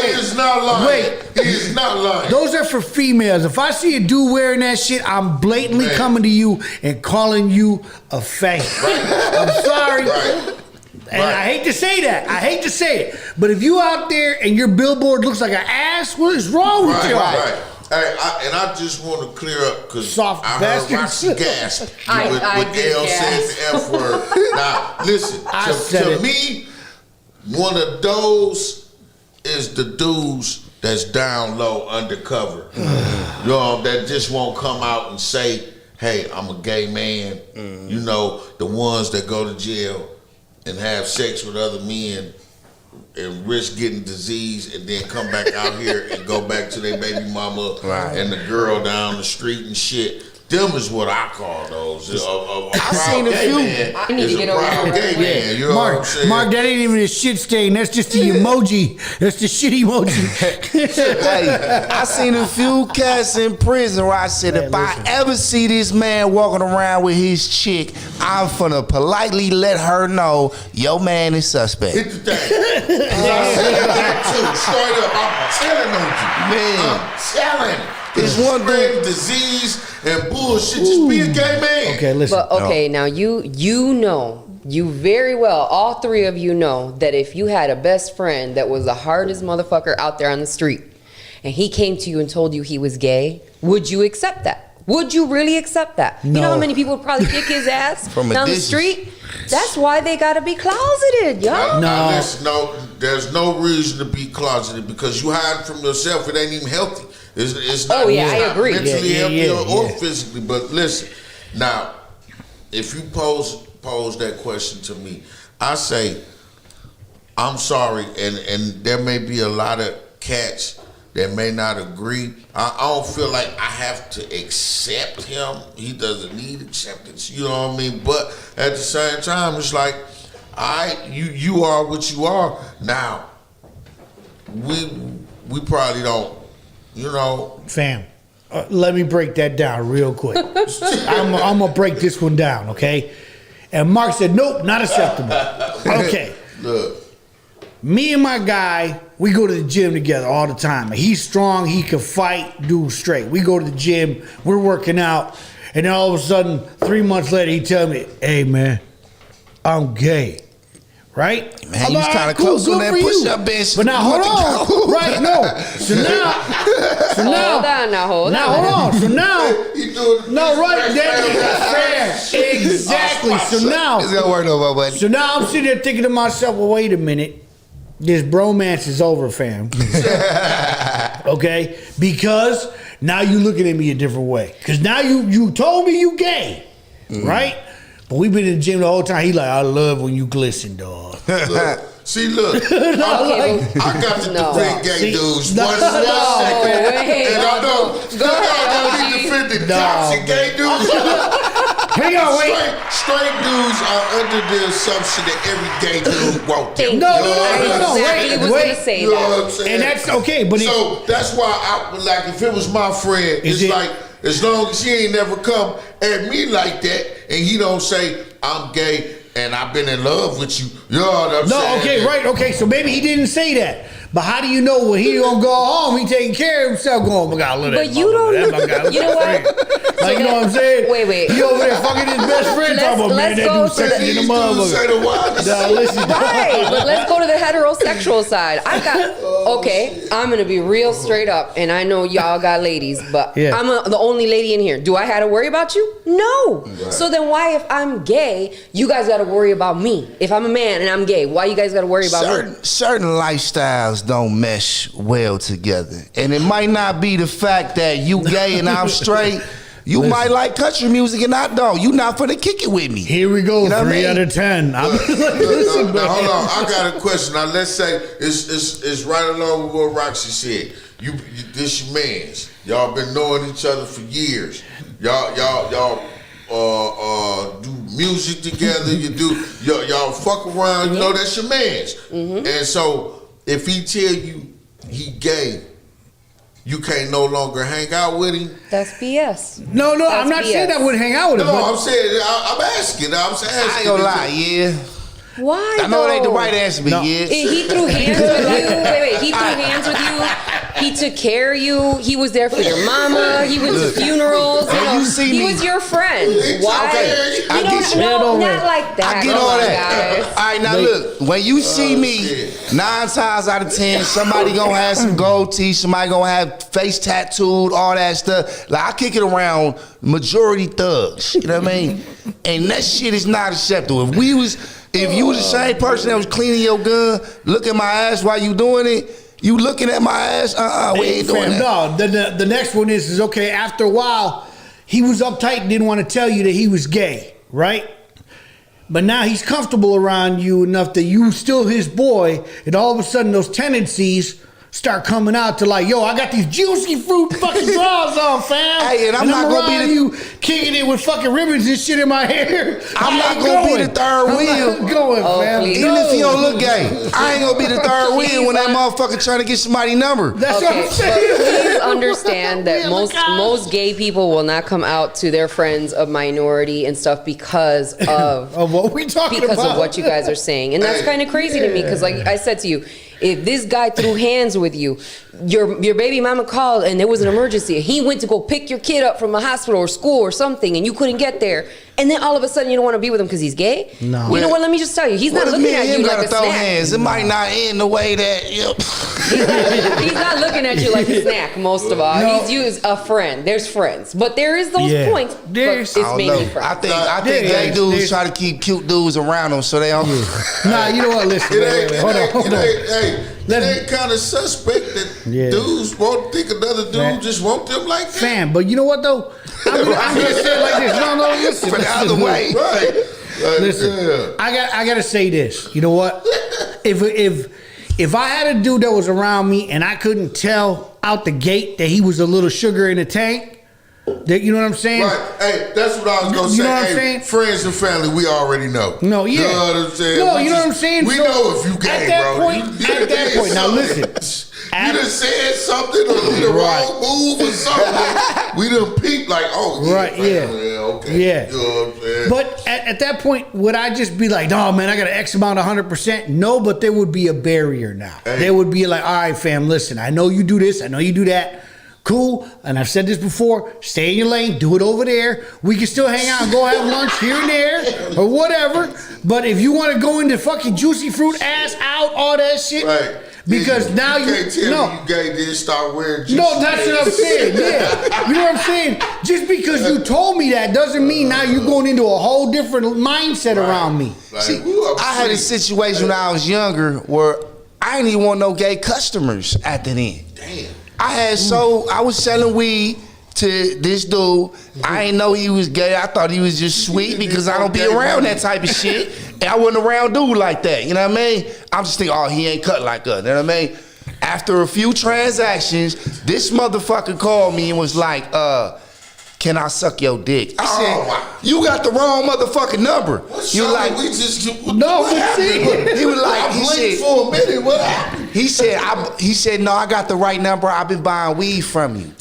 He is not lying. Wait. He is not lying. Those are for females. If I see a dude wearing that shit, I'm blatantly Man. coming to you and calling you a fag. I'm sorry. Right. And Right. I hate to say that. I hate to say it. But if you out there and your billboard looks like an ass, what is wrong with Right, you? right. Hey, I just want to clear up because Soft I bastard. heard Roxy gasp I when did L said gasp. the F word. Now, listen, I said to it. me, one of those is the dudes that's down low, undercover. You know, that just won't come out and say, hey, I'm a gay man. You know, the ones that go to jail and have sex with other men and risk getting disease and then come back out here and go back to their baby mama Right. and the girl down the street and shit. Them is what I call those. I seen a few. I need to get over proud here. gay man. You know what I'm saying? Mark, that ain't even a shit stain. That's just the emoji. That's the shit emoji. Hey, I seen a few cats in prison where I said, if I ever see this man walking around with his chick, I'm finna politely let her know your man is suspect. Hit the thing. 'Cause I said that too. Straight up, I'm telling on you. Man. I'm telling. It's one spreading disease and bullshit. Just be a gay man. Okay, listen. But okay, now you know, you very well, all three of you know that if you had a best friend that was the hardest motherfucker out there on the street, and he came to you and told you he was gay, would you accept that? Would you really accept that? You know No. how many people would probably kick his ass From a down the distance. street? That's why they gotta be closeted, yo. Now, listen, there's no reason to be closeted because you hide from yourself. It ain't even healthy. It's not, Oh, yeah, it's I not agree. mentally healthy or yeah. physically. But listen, now, if you pose that question to me, I say, I'm sorry, and there may be a lot of cats that may not agree. I don't feel like I have to accept him. He doesn't need acceptance. You know what I mean? But at the same time, it's like, you are what you are. Now, we probably don't, you know. Fam, let me break that down real quick. I'm gonna break this one down, okay? And Mark said, nope, not acceptable. Okay. Look, Me and my guy, we go to the gym together all the time. He's strong, he can fight, dude straight. We go to the gym, we're working out, and then all of a sudden, 3 months later, he tell me, hey man, I'm gay. Right? Man, I'm you was like, kinda cool, close good on that for you. push-up bench. But now hold What the- on. Right, no. So now Hold on now, hold now on. hold on. So now he doing no, right, that's fair. Exactly. So It's now gonna work no more, buddy. so now I'm sitting there thinking to myself, well, wait a minute. This bromance is over, fam. Okay? Because now you looking at me a different way. Because now you told me you gay. Right? But we've been in the gym the whole time. He like, I love when you glisten, dog. Look, see, look. Okay, I got to No. defend gay See, dudes. no, One no, second. wait, And I know, go still got to be defending No, toxic gay dudes. Hang on, wait. Straight dudes are under the assumption that every gay dude won't Thank them. No, you. no, no, I no, no, exactly wait, was wait. gonna say You know that. what I'm saying? And that's okay, but so that's why I like if it was my friend, Is it's it- like as long as he ain't never come at me like that and he don't say I'm gay and I've been in love with you. You know what I'm No, saying? okay, right, okay. So maybe he didn't say that. But how do you know when he gonna go home, he taking care of himself, going, oh my God, look at But that you don't motherfucker, know- that my God, you know what? Like, you know what I'm saying? Wait. He over there fucking his best friend talking about, man, let's that go dude to sexy These in the dudes say motherfucker. the wildest Now, shit. listen, Right, but let's go to the heterosexual side. Okay, I'm gonna be real straight up, and I know y'all got ladies, but Yeah. I'm the only lady in here. Do I have to worry about you? No. So then why, if I'm gay, you guys got to worry about me? If I'm a man and I'm gay, why you guys got to worry about me? Certain lifestyles don't mesh well together, and it might not be the fact that you gay and I'm straight. You might like country music and I don't. You not for to kick it with me. here we go, You know what I 3 mean? out of 10. I'm Look, listen, now, hold man. on. I got a question. Now let's say it's right along with what Roxy said. You this your man's. Y'all been knowing each other for years. Y'all do music together. Y'all fuck around. You know that's your man's. And so if he tell you he gay, you can't no longer hang out with him. That's BS. No, I'm That's not saying BS. I would hang out with him. No, but I'm saying I'm asking. I ain't gonna lie, yeah. Why? I know it ain't the though? right answer, but No. yeah. He threw hands with you. Wait. He threw hands with you. He took care of you. He was there for your mama. He went to funerals. Hey, you see he me- was your friend. Why? Okay, I You get don't, you. no, Yeah, not like that. I get Come all on, that. guys. All right, now look. When you see me, shit. 9 times out of 10, somebody gonna have some gold teeth, somebody gonna have face tattooed, all that stuff. Like I kick it around majority thugs. You know what I mean? And that shit is not acceptable. If you was the same person that was cleaning your gun, look at my ass while you doing it, you looking at my ass, we Hey, ain't doing fam, that. no, the next one is okay, after a while, he was uptight and didn't want to tell you that he was gay, right? But now he's comfortable around you enough that you still his boy, and all of a sudden those tendencies start coming out to like, yo, I got these juicy fruit fucking drawers on, fam. Hey, and I'm not gonna be around you kicking it with fucking ribbons and shit in my hair. I'm not gonna be the third wheel. I'm not going, fam. please. Even if you don't look gay, I ain't gonna be the third wheel when that motherfucker trying to get somebody number. That's what Okay, I'm but saying. please understand that most gay people will not come out to their friends of minority and stuff because of what we talking because about? of what you guys are saying, and that's kind of crazy to me. Because like I said to you, if this guy threw hands with you, your baby mama called and there was an emergency, he went to go pick your kid up from a hospital or school or something, and you couldn't get there, and then all of a sudden you don't want to be with him because he's gay. No. You know what? Let me just tell you, he's not looking at you like a throw snack. hands. It might not end the way that. He's not looking at you like a snack, most of all. No. He's used a friend. There's friends. But there is those Yeah. points. There's- but I it's don't mainly know. friends. I think gay dudes there's- try to keep cute dudes around them so they don't. Nah, you know what? Listen, wait, hold on. It Let's- ain't kind of suspect that Yeah. dudes won't think another dude Man. just want them like that. Fam, but you know what though? I'm gonna say it like this. No, listen. For the other way. Right. Like, Listen, yeah. I gotta say this. You know what? If I had a dude that was around me and I couldn't tell out the gate that he was a little sugar in the tank, that you know what I'm saying? Right. Hey, that's what I was gonna You say. know what I'm Hey, saying? friends and family, we already know. No, yeah. You know what I'm saying? No, We you know just- what I'm saying? We So, know if you gay, at that bro. point- at that point, now listen. You done said something or did a wrong move or something. We done peeped like, oh, yeah, Right, yeah. okay. Yeah. You know what I'm saying? But at that point, would I just be like, "Oh man, I got an X amount, 100%"? No, but there would be a barrier now. Hey. There would be like, "All right, fam, listen, I know you do this, I know you do that. Cool." And I've said this before: stay in your lane, do it over there. We can still hang out and go have lunch here and there or whatever. But if you want to go into fucking juicy fruit, ass out, all that shit, Right. because now you can't tell no. me you gay, then start wearing juicy No, that's what I'm pants. saying. Yeah, you know what I'm saying. Just because you told me that doesn't mean now you're going into a whole different mindset around me. Like, See, woo, I'm I had a serious. situation when I was younger where I didn't even want no gay customers at the end. Damn. I was selling weed to this dude. I didn't know he was gay. I thought he was just sweet because I don't be around that type of shit. And I wasn't around dude like that. You know what I mean? I'm just thinking, oh, he ain't cut like us. You know what I mean? After a few transactions, this motherfucker called me and was like, can I suck your dick? I said, wow. you got the wrong motherfucking number. You You like, we just No, what but happened? he was like, I he blinked said, for a minute. What happened? he said, no, I got the right number. I've been buying weed from you.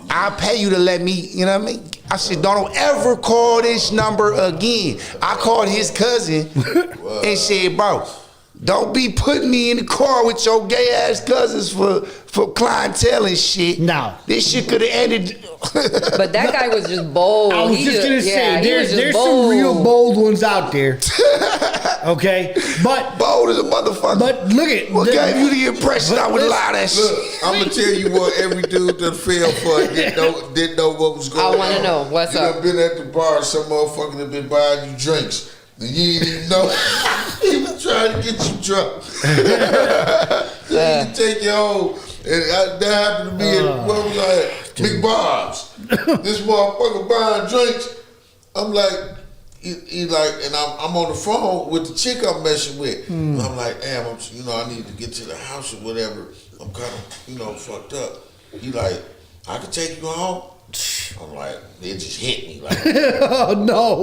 I'll pay you to let me, you know what I mean? I said, don't ever call this number again. I called his cousin and said, bro, don't be putting me in the car with your gay ass cousins for clientele and shit. No. This shit could have ended. But that guy was just bold. I was He just gonna say, he was just there's some bold. real bold ones out there. Okay, but Bold as a motherfucker. look at What gave you the impression I would lie that shit? Look, I'm gonna tell you what every dude that fell for it didn't know what was going on. I wanna know. What's you up? done been at the bar, some motherfucker that been buying you drinks. And you didn't even know. He was trying to get you drunk. So you can take your home. And that happened to me at, what was I at? Big Bob's. This motherfucker buying drinks. I'm like, he like, and I'm on the phone with the chick I'm messing with. And I'm like, damn, I need to get to the house or whatever. I'm kind of, fucked up. He like, I can take you home. I'm like, it just hit me like. oh no,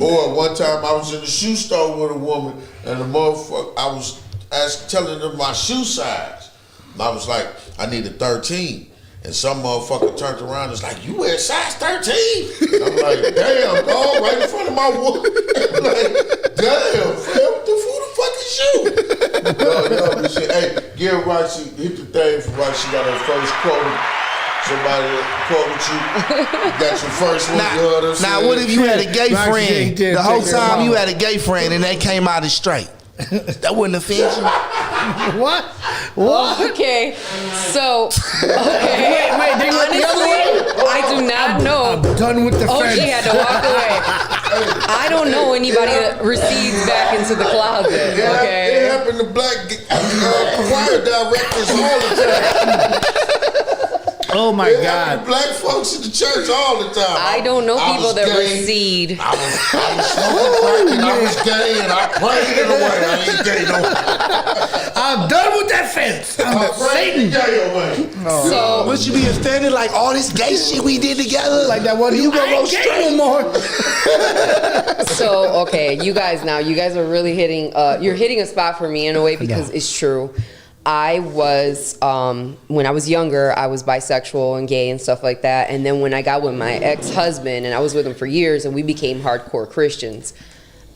Or one time I was in the shoe store with a woman, and the motherfucker, I was telling them my shoe size. And I was like, I need a 13. And some motherfucker turned around and was like, you wear size 13? And I'm like, damn, dog, right in front of my woman. I'm like, damn, fam, what the fucking shoe? Yo, but shit, hey, give Roxy, hit the thing for Roxy. She got her first quote. Somebody quoted you. Got your first one. You know what I'm Now, saying? what if you had a gay Roxy friend? ain't there The whole taking her time you mama. had a gay friend and they came out as straight. That wouldn't offend you. what? Okay, so okay. Wait, they went the other way? Honestly, I do not know. I'm done with the Oh, friends. she had to walk away. I don't know anybody that recedes back into the closet. It Okay. happened to black choir directors all the time. Oh my It happened to God. black folks in the church all the time. I don't know people was that gay. recede. I was smoking crack and I was gay and I prayed it away. I ain't gay no more. I I'm done with that fence. I'm Satan. So Would you be offended like all this gay shit we did together? Like that one, you gonna go I ain't gay straight? no more. So okay, you guys are really hitting you're hitting a spot for me in a way because it's true. I was when I was younger, I was bisexual and gay and stuff like that. And then when I got with my ex-husband, and I was with him for years, and we became hardcore Christians,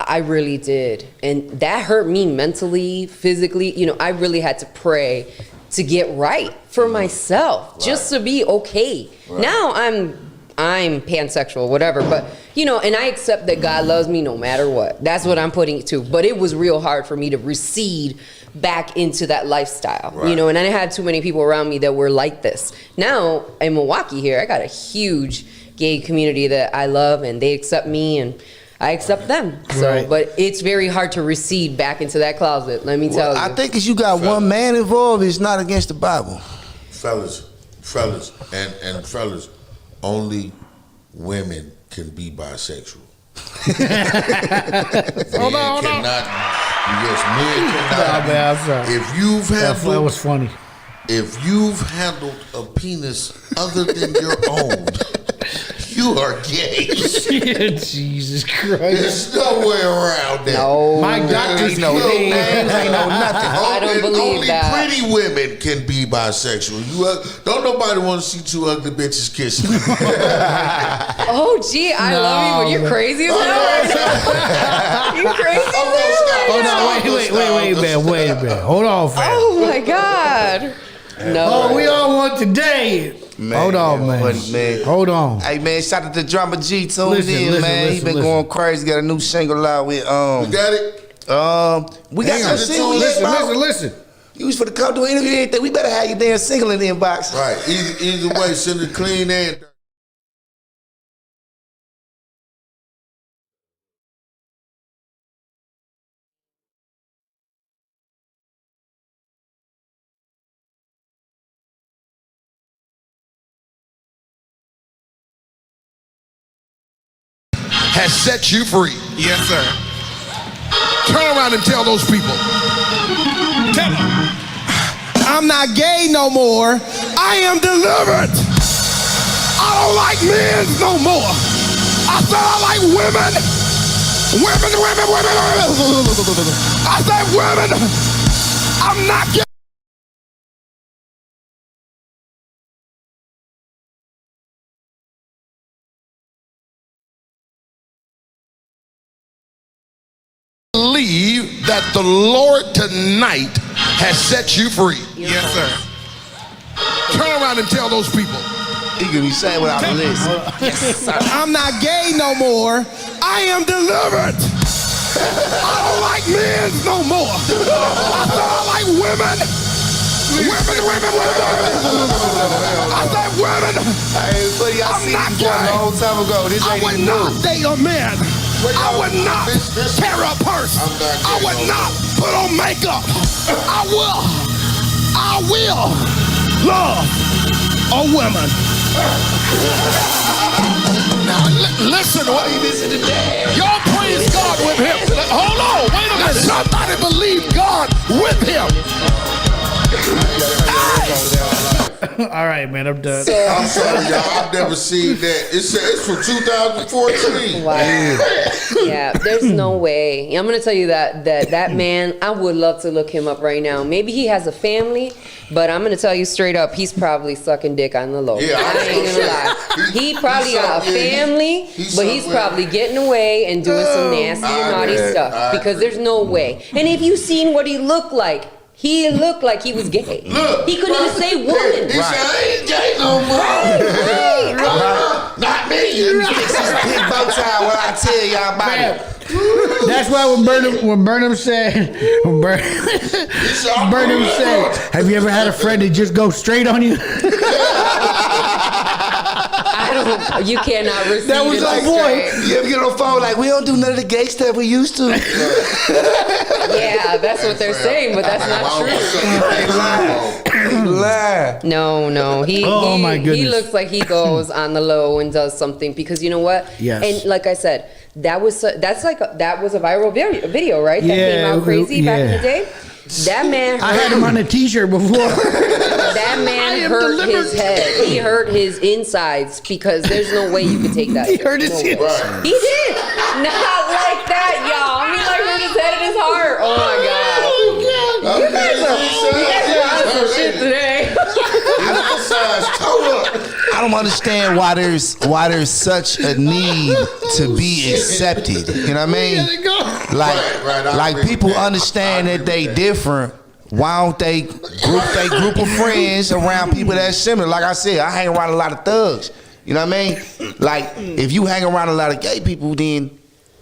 I really did, and that hurt me mentally, physically. You know, I really had to pray to get right for myself, just to be okay. Now I'm pansexual, whatever, but you know, and I accept that God loves me no matter what. That's what I'm putting it to. But it was real hard for me to recede back into that lifestyle, you know, and I had too many people around me that were like this. Now in Milwaukee here, I got a huge gay community that I love, and they accept me, and I accept them. So, but it's very hard to recede back into that closet. Let me tell you. I think 'cause you got one man involved, it's not against the Bible. Fellas, and fellas, only women can be bisexual. Men cannot. Yes, men cannot. Man, I'm sorry. If you've That handled, was funny. if you've handled a penis other than your own, you are gay. Jesus Christ. There's no way around that. No. My doctors Ain't no names, ain't no nothing. I don't believe only that. pretty women can be bisexual. Don't nobody want to see two ugly bitches kissing. Oh, gee, I love you, but you're crazy as hell. You crazy as hell. Hold on, wait, man. Wait a minute. Hold on, fam. Oh my God. No. Oh, we on one today. Man, Hold on, man. funny, man. Hold on. Hey man, shout out to Drama G tuned Listen, man. He been listen. going crazy. Got a new single out with You got it? we got some singles. Listen. You was for the come to an interview and everything. We better have your damn single in the inbox. Right. Either way, send it clean and dirty. Has set you free. Yes, sir. Turn around and tell those people. Tell them. I'm not gay no more. I am delivered. I don't like men no more. I said I like women. Women. I said women. I'm not gay. Believe that the Lord tonight has set you free. Yes, sir. Turn around and tell those people. He could be saying without the list. I'm not gay no more. I am delivered. I don't like men no more. I said I like women. Women. I said women. Hey, buddy, I I'm seen not this one a gay. long time ago. This I ain't would even not new. date a man. I would not carry a purse. I would not put on makeup. I will love a woman. Now listen, what you listen to that? Y'all praise God with him. Hold on, wait a minute. Somebody believe God with him. All right, man. I'm done. I'm sorry, y'all. I've never seen that. It's from 2014. Wow. Yeah, there's no way. I'm gonna tell you that man, I would love to look him up right now. Maybe he has a family, but I'm gonna tell you straight up, he's probably sucking dick on the low. Yeah, I ain't gonna lie. He probably got a family, but he's probably getting away and doing some nasty and naughty stuff because there's no way. And if you seen what he looked like he was gay. Look, he couldn't even say woman. He said, I ain't gay no more. Not me. Let me fix this big bow tie while I tell y'all about it. That's why when Burnham said, have you ever had a friend that just go straight on you? You cannot receive That was it like, straight. boy, you ever get on the phone like, we don't do none of the gay stuff we used to. Yeah, that's what they're saying, but that's not true. Lie. No. Oh, my goodness. He looks like he goes on the low and does something because you know what? Yes. And like I said, that was a viral video, right? That Yeah, came out crazy back in the day. That man, I had him on a T-shirt before. that man hurt his head. He hurt his insides because there's no way you could take that. He hurt his No way. insides. He did. Not like that, y'all. He like hurt his head and his heart. Oh my god. You guys are on some shit today. I don't understand why there's such a need to be accepted. You know what I mean? Right, I Like agree people with that. understand I that agree they with that. different. Why don't they group of friends around people that's similar? Like I said, I hang around a lot of thugs. You know what I mean? Like if you hang around a lot of gay people, then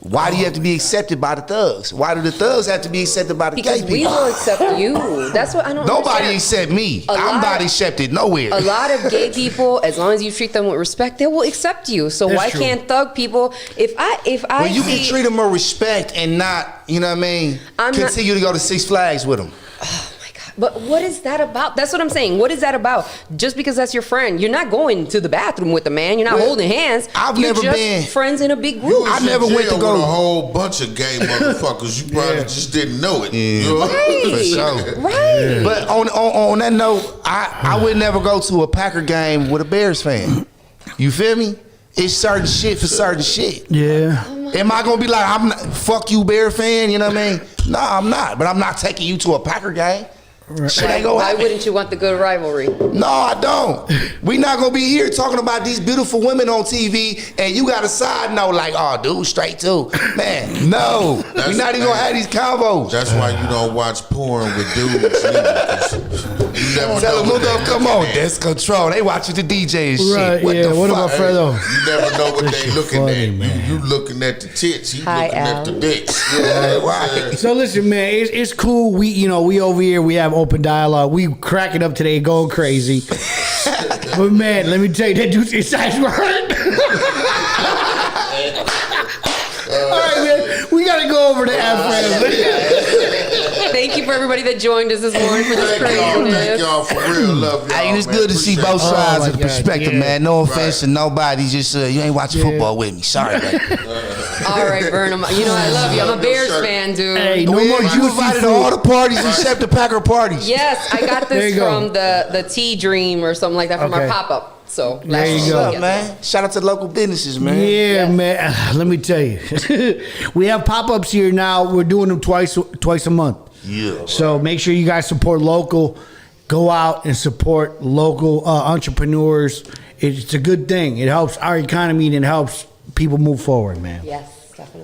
why do you have to be accepted by the thugs? Why do the thugs have to be accepted by the Because gay we people? will accept you. That's what I don't Nobody understand. accept me. A I'm lot not of- accepted nowhere. A lot of gay people, as long as you treat them with respect, they will accept you. So That's why true. can't thug people? If I Well, you can see- treat them with respect and not, you know what I mean, I'm not- continue to go to Six Flags with them. Oh my God. But what is that about? That's what I'm saying. What is that about? Just because that's your friend, you're not going to the bathroom with the man. You're not Well, holding hands. I've You're never just been- friends in a big You group. was I in never went jail to go- with a whole bunch of gay motherfuckers. You probably just didn't know it. You know? Right. For sure. Right. But on that note, I would never go to a Packer game with a Bears fan. You feel me? It's certain shit for certain shit. Yeah. Am I gonna be like, I'm not, fuck you, Bear fan? You know what I mean? No, I'm not. But I'm not taking you to a Packer game. Shit ain't gonna Why happen. wouldn't you want the good rivalry? No, I don't. We not gonna be here talking about these beautiful women on TV, and you got a side note like, oh, dude, straight too. Man, no, we not even gonna have these combos. That's why you don't watch porn with dudes. Either, 'cause you never Tell know them, what look they up, come looking on, at. that's control. They watching the DJ and shit. Right, What yeah, the what fuck? about Fredo? You never know what This they shit looking funny, at. man. You looking at the tits. He Hi, looking Al. at the dicks. Yeah, right. So listen, man, it's cool. We over here, we have open dialogue. We cracking up today, going crazy. But man, let me tell you, that dude's insides were hurt. All right, man, we gotta go over to Alfredo. Thank you for everybody that joined us this morning for this Thank craziness. y'all for real. Love y'all. Hey, it's man. good to see Appreciate both it. sides my of the God, perspective, yeah. man. No offense Right. to nobody. Just you ain't watching football with me. Sorry, man. All right, Burnham. You know I love you. I'm a Bears Shirt. fan, dude. Hey, no We more you juicy invited to food. all the parties except the Packer parties. Yes, I got There this you go. from the Tea Dream or something like that from our Okay. pop-up. So There you What's go. up, man? Shout out to the local businesses, man. Yeah, Yes. man. Let me tell you, we have pop-ups here now. We're doing them twice a month. Yeah. So make sure you guys support local. Go out and support local entrepreneurs. It's a good thing. It helps our economy and it helps people move forward, man. Yes, definitely.